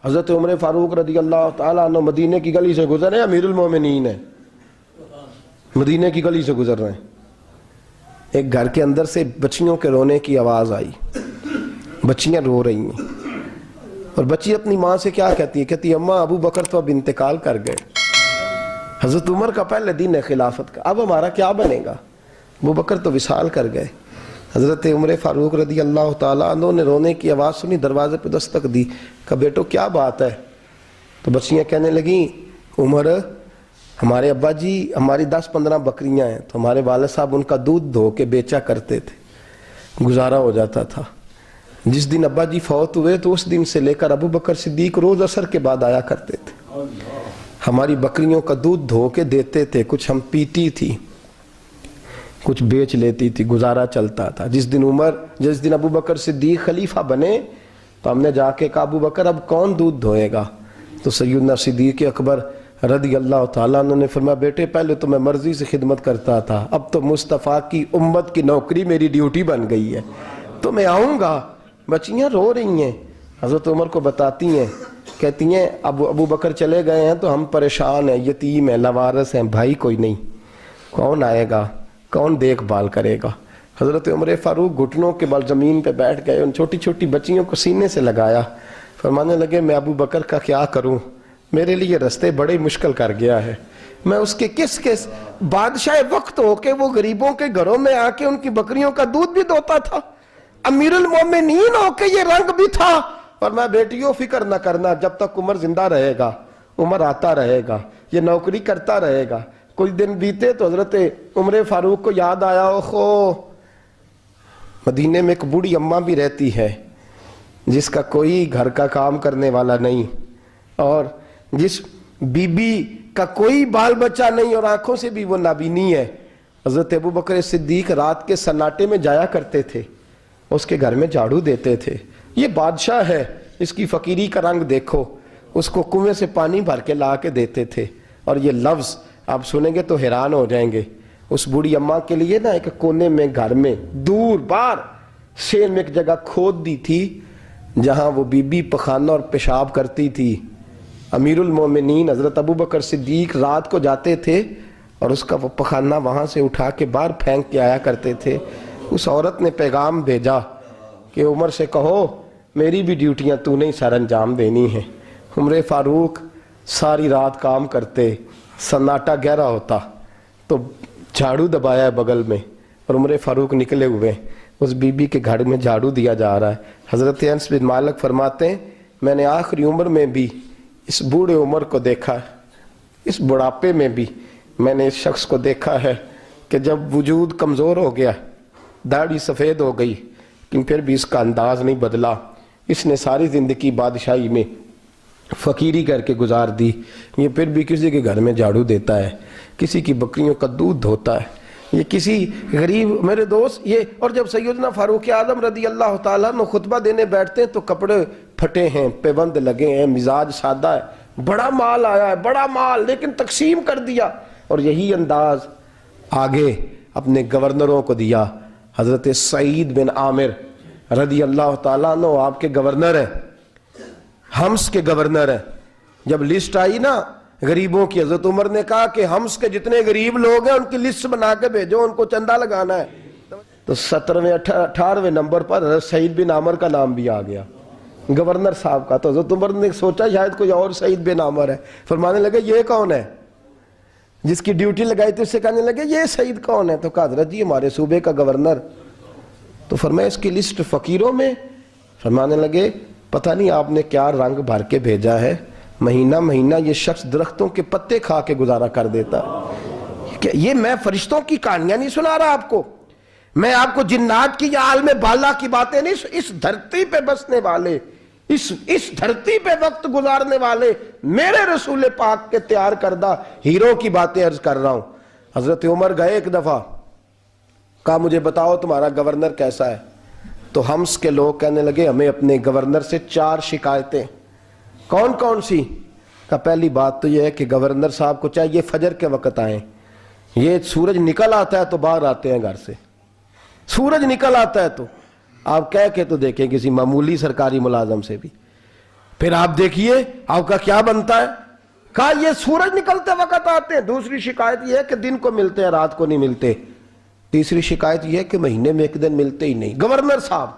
حضرت عمر فاروق رضی اللہ تعالیٰ عنہ مدینے کی گلی سے گزر رہے ہیں، امیر المومنین ہے، مدینے کی گلی سے گزر رہے ہیں، ایک گھر کے اندر سے بچیوں کے رونے کی آواز آئی، بچیاں رو رہی ہیں، اور بچی اپنی ماں سے کیا کہتی ہے؟ کہتی ہے اماں ابو بکر تو اب انتقال کر گئے، حضرت عمر کا پہلے دن ہے خلافت کا، اب ہمارا کیا بنے گا؟ ابو بکر تو وصال کر گئے۔ حضرت عمر فاروق رضی اللہ تعالیٰ عنہ نے رونے کی آواز سنی، دروازے پہ دستک دی، کہا بیٹو کیا بات ہے؟ تو بچیاں کہنے لگیں عمر ہمارے ابا جی ہماری 10-15 بکریاں ہیں، تو ہمارے والد صاحب ان کا دودھ دھو کے بیچا کرتے تھے، گزارا ہو جاتا تھا۔ جس دن ابا جی فوت ہوئے تو اس دن سے لے کر ابو بکر صدیق روز عصر کے بعد آیا کرتے تھے، ہماری بکریوں کا دودھ دھو کے دیتے تھے، کچھ ہم پیتی تھی، کچھ بیچ لیتی تھی، گزارا چلتا تھا۔ جس دن ابو بکر صدیق خلیفہ بنے تو ہم نے جا کے کہا ابو بکر اب کون دودھ دھوئے گا؟ تو سیدنا صدیق اکبر رضی اللہ تعالیٰ عنہ نے فرمایا بیٹے پہلے تو میں مرضی سے خدمت کرتا تھا، اب تو مصطفیٰ کی امت کی نوکری میری ڈیوٹی بن گئی ہے، تو میں آؤں گا۔ بچیاں رو رہی ہیں، حضرت عمر کو بتاتی ہیں، کہتی ہیں ابو بکر چلے گئے ہیں تو ہم پریشان ہیں، یتیم ہیں، لاوارث ہیں، بھائی کوئی نہیں، کون آئے گا، کون دیکھ بھال کرے گا؟ حضرت عمر فاروق گھٹنوں کے بل زمین پہ بیٹھ گئے، ان چھوٹی چھوٹی بچیوں کو سینے سے لگایا، فرمانے لگے میں ابو بکر کا کیا کروں، میرے لیے رستے بڑے مشکل کر گیا ہے، میں اس کے کس بادشاہ وقت ہو کے وہ غریبوں کے گھروں میں آ کے ان کی بکریوں کا دودھ بھی دوتا تھا، امیر المومنین ہو کے یہ رنگ بھی تھا۔ فرمایا بیٹیوں فکر نہ کرنا، جب تک عمر زندہ رہے گا، عمر آتا رہے گا، یہ نوکری کرتا رہے گا۔ کچھ دن بیتے تو حضرت عمر فاروق کو یاد آیا اوہو مدینے میں ایک بوڑھی اماں بھی رہتی ہے جس کا کوئی گھر کا کام کرنے والا نہیں، اور جس بی بی کا کوئی بال بچہ نہیں اور آنکھوں سے بھی وہ نابینی ہے۔ حضرت ابو بکر صدیق رات کے سناٹے میں جایا کرتے تھے، اس کے گھر میں جھاڑو دیتے تھے، یہ بادشاہ ہے، اس کی فقیری کا رنگ دیکھو، اس کو کنویں سے پانی بھر کے لا کے دیتے تھے۔ اور یہ لفظ آپ سنیں گے تو حیران ہو جائیں گے، اس بوڑھی اماں کے لیے نا ایک کونے میں گھر میں دور بار شیر میں ایک جگہ کھود دی تھی جہاں وہ بی بی پخانہ اور پیشاب کرتی تھی۔ امیر المومنین حضرت ابو بکر صدیق رات کو جاتے تھے اور اس کا وہ پخانہ وہاں سے اٹھا کے باہر پھینک کے آیا کرتے تھے۔ اس عورت نے پیغام بھیجا کہ عمر سے کہو میری بھی ڈیوٹیاں تو نے سر انجام دینی ہیں۔ عمر فاروق ساری رات کام کرتے، سناٹا گہرا ہوتا تو جھاڑو دبایا ہے بغل میں اور عمر فاروق نکلے ہوئے، اس بی بی کے گھر میں جھاڑو دیا جا رہا ہے۔ حضرت انس بن مالک فرماتے ہیں میں نے آخری عمر میں بھی اس بوڑھے عمر کو دیکھا ہے، اس بڑھاپے میں بھی میں نے اس شخص کو دیکھا ہے کہ جب وجود کمزور ہو گیا، داڑھی سفید ہو گئی، لیکن پھر بھی اس کا انداز نہیں بدلا، اس نے ساری زندگی بادشاہی میں فقیری کر کے گزار دی، یہ پھر بھی کسی کے گھر میں جھاڑو دیتا ہے، کسی کی بکریوں کا دودھ دھوتا ہے، یہ کسی غریب میرے دوست یہ۔ اور جب سیدنا فاروق اعظم رضی اللہ تعالیٰ نے خطبہ دینے بیٹھتے ہیں تو کپڑے پھٹے ہیں، پیبند لگے ہیں، مزاج سادہ ہے، بڑا مال آیا ہے، بڑا مال، لیکن تقسیم کر دیا، اور یہی انداز آگے اپنے گورنروں کو دیا۔ حضرت سعید بن عامر رضی اللہ تعالیٰ عنہ آپ کے گورنر ہیں، حمص کے گورنر ہیں۔ جب لسٹ آئی نا غریبوں کی، حضرت عمر نے کہا کہ حمص کے جتنے غریب لوگ ہیں ان کی لسٹ بنا کے بھیجو، ان کو چندہ لگانا ہے۔ تو 17ویں 18ویں نمبر پر حضرت سعید بن عامر کا نام بھی آ گیا، گورنر صاحب کا۔ تو حضرت عمر نے سوچا شاید کوئی اور سعید بن عامر ہے، فرمانے لگے یہ کون ہے؟ جس کی ڈیوٹی لگائی تھی اس سے کہنے لگے یہ سعید کون ہے؟ تو کہا حضرت جی ہمارے صوبے کا گورنر۔ تو فرمایا اس کی لسٹ فقیروں میں؟ فرمانے لگے پتہ نہیں آپ نے کیا رنگ بھر کے بھیجا ہے، مہینہ مہینہ یہ شخص درختوں کے پتے کھا کے گزارا کر دیتا۔ یہ میں فرشتوں کی کہانیاں نہیں سنا رہا آپ کو، میں آپ کو جنات کی یا عالم بالا کی باتیں نہیں، اس دھرتی پہ بسنے والے، اس دھرتی پہ وقت گزارنے والے میرے رسول پاک کے تیار کردہ ہیرو کی باتیں عرض کر رہا ہوں۔ حضرت عمر گئے ایک دفعہ، کہا مجھے بتاؤ تمہارا گورنر کیسا ہے؟ تو حمص کے لوگ کہنے لگے ہمیں اپنے گورنر سے 4 شکایتیں۔ کون کون سی؟ کہا پہلی بات تو یہ ہے کہ گورنر صاحب کو چاہیے فجر کے وقت آئیں، یہ سورج نکل آتا ہے تو باہر آتے ہیں گھر سے، سورج نکل آتا ہے تو آپ کہہ کے تو دیکھیں کسی معمولی سرکاری ملازم سے بھی۔ پھر آپ دیکھیے آپ کا کیا بنتا ہے. کہا یہ سورج نکلتے وقت آتے ہیں. دوسری شکایت یہ ہے کہ دن کو ملتے ہیں رات کو نہیں ملتے. تیسری شکایت یہ ہے کہ مہینے میں ایک دن ملتے ہی نہیں گورنر صاحب.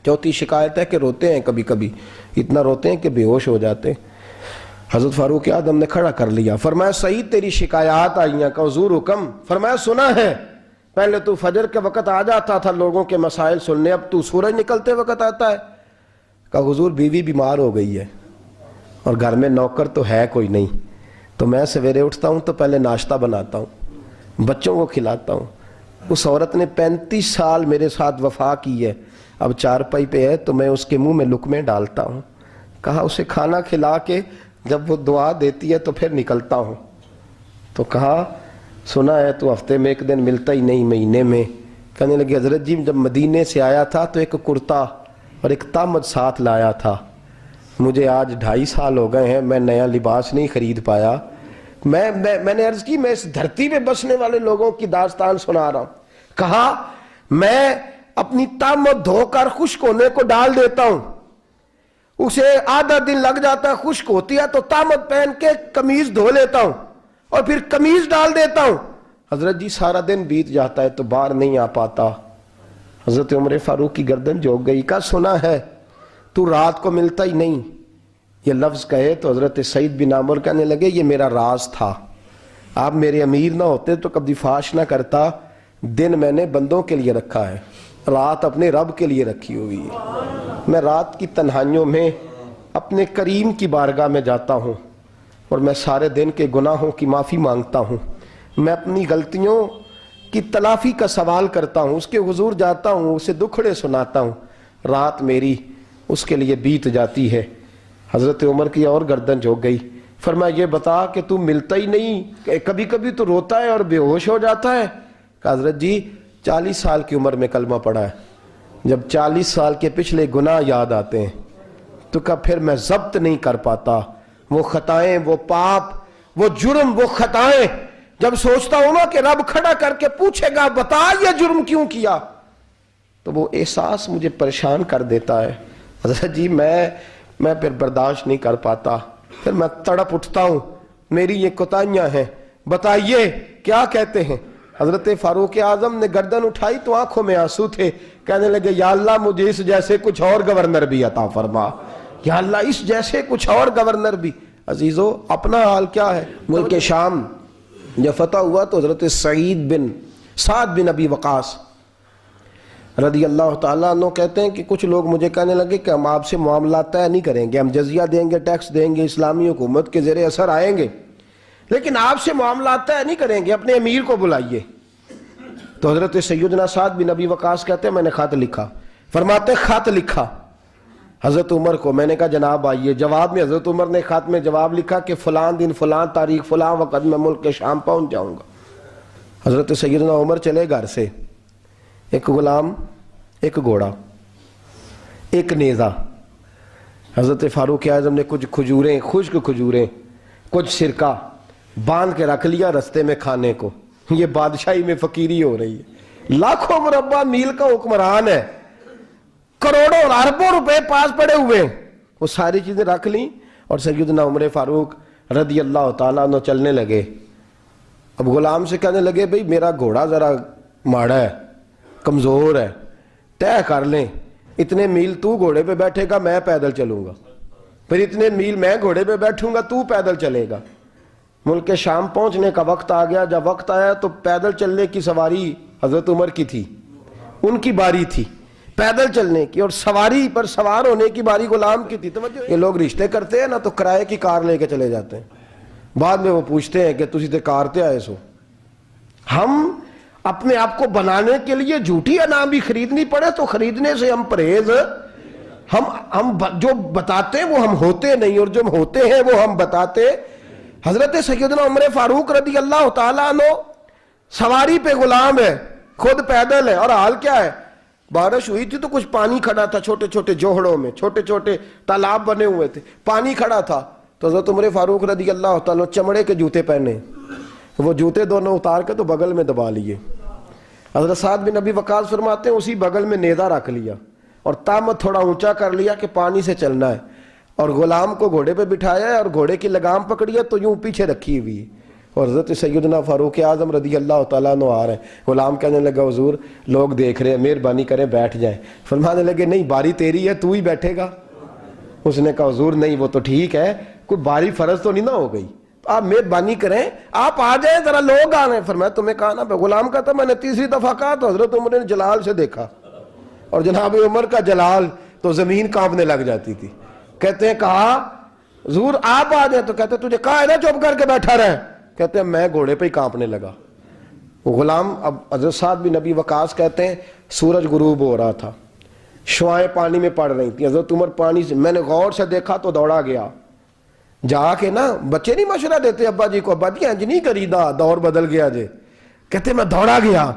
چوتھی شکایت ہے کہ روتے ہیں کبھی کبھی, اتنا روتے ہیں کہ بے ہوش ہو جاتے ہیں. حضرت فاروق اعظم نے کھڑا کر لیا, فرمایا سعید تیری شکایات آئی ہیں. کہ حضور حکم. فرمایا سنا ہے, پہلے تو فجر کے وقت آ جاتا تھا لوگوں کے مسائل سننے, اب تو سورج نکلتے وقت آتا ہے. کہا حضور بیوی بیمار ہو گئی ہے اور گھر میں نوکر تو ہے کوئی نہیں, تو میں سویرے اٹھتا ہوں تو پہلے ناشتہ بناتا ہوں, بچوں کو کھلاتا ہوں. اس عورت نے 35 سال میرے ساتھ وفا کی ہے, اب چارپائی پہ ہے تو میں اس کے منہ میں لقمے ڈالتا ہوں. کہا اسے کھانا کھلا کے جب وہ دعا دیتی ہے تو پھر نکلتا ہوں. تو کہا سنا ہے تو ہفتے میں ایک دن ملتا ہی نہیں مہینے میں. کہنے لگے حضرت جی جب مدینے سے آیا تھا تو ایک کرتا اور ایک تامد ساتھ لایا تھا, مجھے آج 2.5 سال ہو گئے ہیں, میں نیا لباس نہیں خرید پایا. میں نے عرض کی میں اس دھرتی پہ بسنے والے لوگوں کی داستان سنا رہا ہوں. کہا میں اپنی تامد دھو کر خشک ہونے کو ڈال دیتا ہوں, اسے آدھا دن لگ جاتا ہے, خشک ہوتی ہے تو تامد پہن کے قمیض دھو لیتا ہوں اور پھر قمیض ڈال دیتا ہوں. حضرت جی سارا دن بیت جاتا ہے تو باہر نہیں آ پاتا. حضرت عمر فاروق کی گردن جھک گئی. کہا سنا ہے تو رات کو ملتا ہی نہیں. یہ لفظ کہے تو حضرت سعید بن عامر کہنے لگے یہ میرا راز تھا, آپ میرے امیر نہ ہوتے تو کبھی فاش نہ کرتا. دن میں نے بندوں کے لیے رکھا ہے, رات اپنے رب کے لیے رکھی ہوئی ہے. میں رات کی تنہائیوں میں اپنے کریم کی بارگاہ میں جاتا ہوں اور میں سارے دن کے گناہوں کی معافی مانگتا ہوں. میں اپنی غلطیوں کی تلافی کا سوال کرتا ہوں, اس کے حضور جاتا ہوں, اسے دکھڑے سناتا ہوں. رات میری اس کے لیے بیت جاتی ہے. حضرت عمر کی اور گردن جھک گئی. فرمایا یہ بتا کہ تو ملتا ہی نہیں, کبھی کبھی تو روتا ہے اور بے ہوش ہو جاتا ہے. کہ حضرت جی 40 سال کی عمر میں کلمہ پڑھا ہے, جب 40 سال کے پچھلے گناہ یاد آتے ہیں تو کہا پھر میں ضبط نہیں کر پاتا. وہ خطائیں, وہ پاپ, وہ جرم, وہ خطائیں جب سوچتا ہوں نا کہ رب کھڑا کر کے پوچھے گا بتا یہ جرم کیوں کیا, تو وہ احساس مجھے پریشان کر دیتا ہے. حضرت جی میں پھر برداشت نہیں کر پاتا, پھر میں تڑپ اٹھتا ہوں, میری یہ کوتاہیاں ہیں, بتائیے کیا کہتے ہیں. حضرت فاروق اعظم نے گردن اٹھائی تو آنکھوں میں آنسو تھے. کہنے لگے یا اللہ مجھے اس جیسے کچھ اور گورنر بھی عطا فرما, یا اللہ اس جیسے کچھ اور گورنر بھی. عزیزو اپنا حال کیا ہے. ملک شام جب فتح ہوا تو حضرت سعد بن ابی وقاص رضی اللہ تعالیٰ عنہ کہتے ہیں کہ کچھ لوگ مجھے کہنے لگے کہ ہم آپ سے معاملات طے نہیں کریں گے, ہم جزیہ دیں گے, ٹیکس دیں گے, اسلامی حکومت کے زیر اثر آئیں گے, لیکن آپ سے معاملات طے نہیں کریں گے, اپنے امیر کو بلائیے. تو حضرت سیدنا سعد بن ابی وقاص کہتے ہیں میں نے خط لکھا. فرماتے خط لکھا حضرت عمر کو. میں نے کہا جناب آئیے. جواب میں حضرت عمر نے خط میں جواب لکھا کہ فلان دن فلان تاریخ فلان وقت میں ملک شام پہنچ جاؤں گا. حضرت سیدنا عمر چلے گھر سے, ایک غلام, ایک گھوڑا, ایک نیزہ. حضرت فاروق اعظم نے کچھ کھجوریں, خشک کھجوریں, کچھ سرکہ باندھ کے رکھ لیا رستے میں کھانے کو. یہ بادشاہی میں فقیری ہو رہی ہے. لاکھوں مربع میل کا حکمران ہے, کروڑوں اور اربوں روپے پاس پڑے ہوئے, وہ ساری چیزیں رکھ لیں اور سیدنا عمر فاروق رضی اللہ تعالیٰ عنہ چلنے لگے. اب غلام سے کہنے لگے بھئی میرا گھوڑا ذرا ماڑا ہے, کمزور ہے, طے کر لیں اتنے میل تو گھوڑے پہ بیٹھے گا, میں پیدل چلوں گا, پھر اتنے میل میں گھوڑے پہ بیٹھوں گا, تو پیدل چلے گا. ملک شام پہنچنے کا وقت آ گیا. جب وقت آیا تو پیدل چلنے کی سواری حضرت عمر کی تھی, ان کی باری تھی پیدل چلنے کی, اور سواری پر سوار ہونے کی باری غلام کی تھی. توجہ, یہ لوگ رشتے کرتے ہیں نا تو کرائے کی کار لے کے چلے جاتے ہیں, بعد میں وہ پوچھتے ہیں کہ تسی تے کار تے آئے سو. ہم اپنے آپ کو بنانے کے لیے جھوٹی انعام بھی خریدنی پڑے تو خریدنے سے ہم پرہیز, ہم جو بتاتے وہ ہم ہوتے نہیں, اور جو ہم ہوتے ہیں وہ ہم بتاتے. حضرت سیدنا عمر فاروق رضی اللہ تعالیٰ عنہ سواری پہ غلام ہے, خود پیدل ہے, اور حال کیا ہے, بارش ہوئی تھی تو کچھ پانی کھڑا تھا, چھوٹے چھوٹے جوہڑوں میں چھوٹے چھوٹے تالاب بنے ہوئے تھے, پانی کھڑا تھا. تو حضرت عمر فاروق رضی اللہ تعالیٰ چمڑے کے جوتے پہنے, وہ جوتے دونوں اتار کے تو بغل میں دبا لیے. حضرت سعد بن ابی وقاص فرماتے ہیں اسی بغل میں نیزہ رکھ لیا اور تامت تھوڑا اونچا کر لیا کہ پانی سے چلنا ہے. اور غلام کو گھوڑے پہ بٹھایا ہے اور گھوڑے کی لگام پکڑی ہے تو یوں پیچھے رکھی ہوئی ہے، اور حضرت سیدنا فاروق اعظم رضی اللہ تعالیٰ عنہ آ رہے ہیں۔ غلام کہنے لگا حضور لوگ دیکھ رہے ہیں، مہربانی کریں بیٹھ جائیں۔ فرمانے لگے نہیں، باری تیری ہے، تو ہی بیٹھے گا۔ اس نے کہا حضور نہیں، وہ تو ٹھیک ہے، کوئی باری فرض تو نہیں نہ ہو گئی، آپ مہربانی کریں آپ آ جائیں، ذرا لوگ آ رہے ہیں۔ فرمایا تمہیں کہا نا، غلام کہتا میں نے تیسری دفعہ کہا تو حضرت عمر نے جلال سے دیکھا، اور جناب عمر کا جلال تو زمین کانپنے لگ جاتی تھی۔ کہتے ہیں کہا حضور آپ آ جائیں، تو کہتے ہیں تجھے کہا ہے نا چپ کر کے بیٹھا رہے، کہتے ہیں میں گھوڑے پہ ہی کانپنے لگا۔ غلام اب حضرت سعد بن نبی وقاص کہتے ہیں سورج غروب ہو رہا تھا، شعائیں پانی میں پڑ رہی تھیں، حضرت عمر پانی سے، میں نے غور سے دیکھا تو دوڑا گیا، جا کے نا بچے نہیں مشورہ دیتے ابا جی کو، ابا جی انج نہیں کریدا، دور بدل گیا جے، کہتے میں دوڑا گیا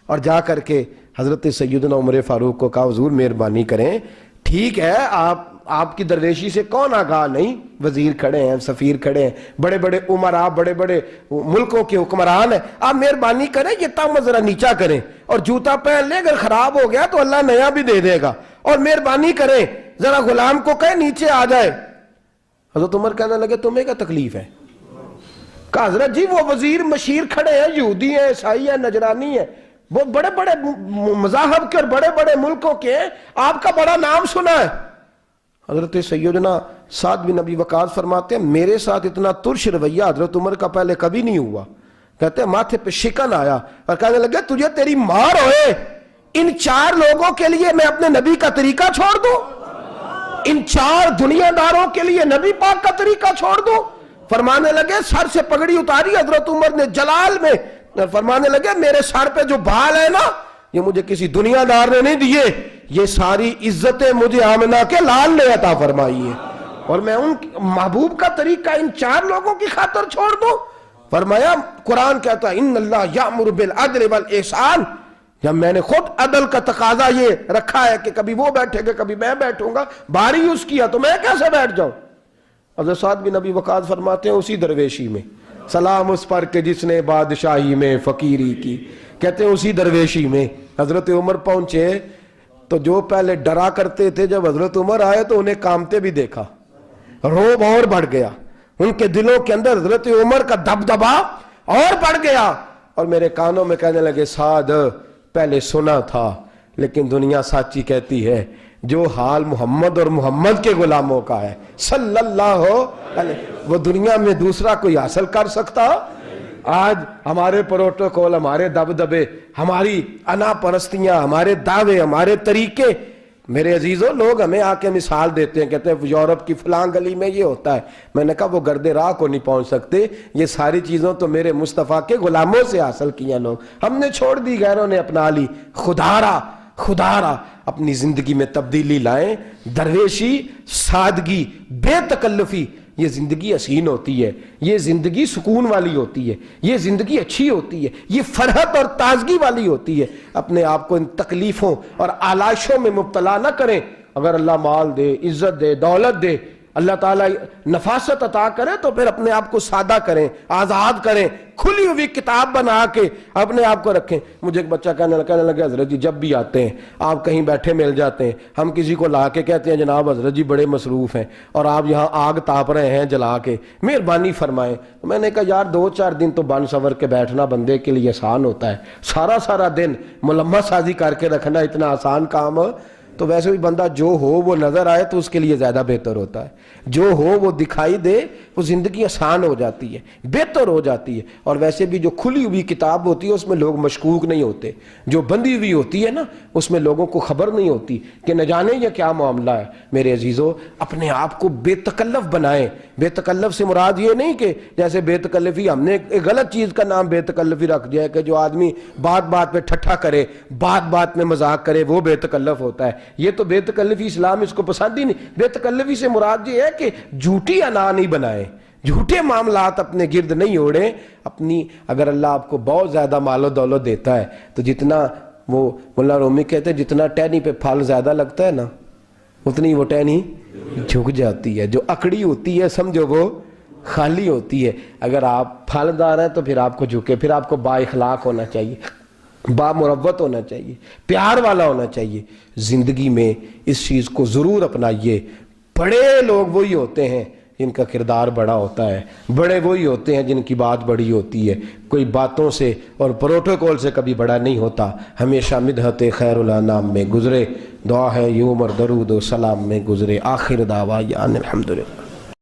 اور جا کر کے حضرت سیدنا عمر فاروق کو کہا حضور مہربانی کریں، ٹھیک ہے آپ کی درویشی سے کون آگاہ نہیں، وزیر کھڑے ہیں، سفیر کھڑے ہیں، بڑے بڑے عمراء، بڑے بڑے ملکوں کے حکمران ہیں، آپ مہربانی کریں یہ تم ذرا نیچا کریں، اور جوتا پہن لے، اگر خراب ہو گیا تو اللہ نیا بھی دے دے گا، اور مہربانی کریں ذرا غلام کو کہیں نیچے آ جائے۔ حضرت عمر کہنے لگے تمہیں کیا تکلیف ہے؟ کہا حضرت جی وہ وزیر مشیر کھڑے ہیں، یہودی ہیں، عیسائی ہیں، نجرانی ہیں، وہ بڑے بڑے مذاہب کے اور بڑے بڑے ملکوں کے ہیں، آپ کا بڑا نام سنا ہے۔ حضرت سیدنا سعد بن نبی وقاص فرماتے ہیں میرے ساتھ اتنا ترش رویہ حضرت عمر کا پہلے کبھی نہیں ہوا، کہتے ہیں ماتھے پہ شکن آیا اور کہنے لگے تجھے تیری مار ہوئے، ان 4 لوگوں کے لیے میں اپنے نبی کا طریقہ چھوڑ دوں، ان 4 دنیا داروں کے لیے نبی پاک کا طریقہ چھوڑ دوں؟ فرمانے لگے سر سے پگڑی اتاری حضرت عمر نے جلال میں، فرمانے لگے میرے سر پہ جو بال ہے نا یہ مجھے کسی دنیا دار نے نہیں دیے، یہ ساری عزتیں مجھے آمنہ کے لال نے عطا فرمائی ہے، اور میں ان محبوب کا طریقہ ان 4 لوگوں کی خاطر چھوڑ دوں؟ فرمایا قرآن کہتا ہے ان اللہ یامر بالعدل والاحسان، جب میں نے خود عدل کا تقاضا یہ رکھا ہے کہ کبھی وہ بیٹھے گا کبھی میں بیٹھوں گا، باری اس کیا تو میں کیسے بیٹھ جاؤں؟ حضرت سعد بن نبی وقاص فرماتے ہیں اسی درویشی میں سلام اس پر کہ جس نے بادشاہی میں فقیری کی، کہتے ہیں اسی درویشی میں حضرت عمر پہنچے تو جو پہلے ڈرا کرتے تھے جب حضرت عمر آئے تو انہیں کامتے بھی دیکھا، روب اور بڑھ گیا، ان کے دلوں کے اندر حضرت عمر کا دبدبا اور بڑھ گیا، اور میرے کانوں میں کہنے لگے سعد پہلے سنا تھا لیکن دنیا سچی کہتی ہے جو حال محمد اور محمد کے غلاموں کا ہے صلی اللہ علیہ، وہ دنیا میں دوسرا کوئی حاصل کر سکتا؟ آج ہمارے پروٹوکول، ہمارے دبدبے، ہماری انا پرستیاں، ہمارے دعوے، ہمارے طریقے، میرے عزیزوں لوگ ہمیں آ کے مثال دیتے ہیں، کہتے ہیں یورپ کی فلاں گلی میں یہ ہوتا ہے، میں نے کہا وہ گرد راہ کو نہیں پہنچ سکتے، یہ ساری چیزوں تو میرے مصطفیٰ کے غلاموں سے حاصل کیا لوگ، ہم نے چھوڑ دی، غیروں نے اپنا لی۔ خدا را اپنی زندگی میں تبدیلی لائیں، درویشی، سادگی، بے تکلفی، یہ زندگی حسین ہوتی ہے، یہ زندگی سکون والی ہوتی ہے، یہ زندگی اچھی ہوتی ہے، یہ فرحت اور تازگی والی ہوتی ہے۔ اپنے آپ کو ان تکلیفوں اور آلائشوں میں مبتلا نہ کریں، اگر اللہ مال دے، عزت دے، دولت دے، اللہ تعالیٰ نفاست عطا کرے تو پھر اپنے آپ کو سادہ کریں، آزاد کریں، کھلی ہوئی کتاب بنا کے اپنے آپ کو رکھیں۔ مجھے ایک بچہ کہنے لگا حضرت جی جب بھی آتے ہیں آپ کہیں بیٹھے مل جاتے ہیں، ہم کسی کو لا کے کہتے ہیں جناب حضرت جی بڑے مصروف ہیں اور آپ یہاں آگ تاپ رہے ہیں جلا کے، مہربانی فرمائیں۔ میں نے کہا یار 2-4 دن تو بن سور کے بیٹھنا بندے کے لیے آسان ہوتا ہے، سارا دن ملمہ سازی کر کے رکھنا اتنا آسان کام تو ویسے بھی بندہ جو ہو وہ نظر آئے تو اس کے لیے زیادہ بہتر ہوتا ہے، جو ہو وہ دکھائی دے، وہ زندگی آسان ہو جاتی ہے، بہتر ہو جاتی ہے۔ اور ویسے بھی جو کھلی ہوئی کتاب ہوتی ہے اس میں لوگ مشکوک نہیں ہوتے، جو بندی ہوئی ہوتی ہے نا اس میں لوگوں کو خبر نہیں ہوتی کہ نہ جانے یہ کیا معاملہ ہے۔ میرے عزیزوں اپنے آپ کو بے تکلف بنائیں۔ بے تکلف سے مراد یہ نہیں کہ جیسے بے تکلفی ہم نے ایک غلط چیز کا نام بے تکلفی رکھ دیا ہے کہ جو آدمی بات پہ ٹھٹھا کرے، بات میں مذاق کرے، وہ بے تکلف ہوتا ہے۔ یہ تو بے تکلفی اسلام اس کو پسند ہی نہیں۔ بے تکلفی سے مراد یہ ہے کہ جھوٹی انا نہیں بنائیں، جھوٹے معاملات اپنے گرد نہیں اوڑیں۔ اپنی اگر اللہ آپ کو بہت زیادہ مال و دولت دیتا ہے تو جتنا وہ مولانا رومی کہتے ہیں جتنا ٹہنی پہ پھل زیادہ لگتا ہے نا اتنی وہ ٹہنی جھک جاتی ہے، جو اکڑی ہوتی ہے سمجھو وہ خالی ہوتی ہے۔ اگر آپ پھلدار ہیں تو پھر آپ کو جھکے، پھر آپ کو با اخلاق ہونا چاہیے، با مروت ہونا چاہیے، پیار والا ہونا چاہیے۔ زندگی میں اس چیز کو ضرور اپنائیے، بڑے لوگ وہی ہوتے ہیں جن کا کردار بڑا ہوتا ہے، بڑے وہی ہوتے ہیں جن کی بات بڑی ہوتی ہے، کوئی باتوں سے اور پروٹوکول سے کبھی بڑا نہیں ہوتا، ہمیشہ مدحت خیر الانام میں گزرے، دعا ہے یہ عمر درود و سلام میں گزرے، آخر دعویٰ الحمدللہ۔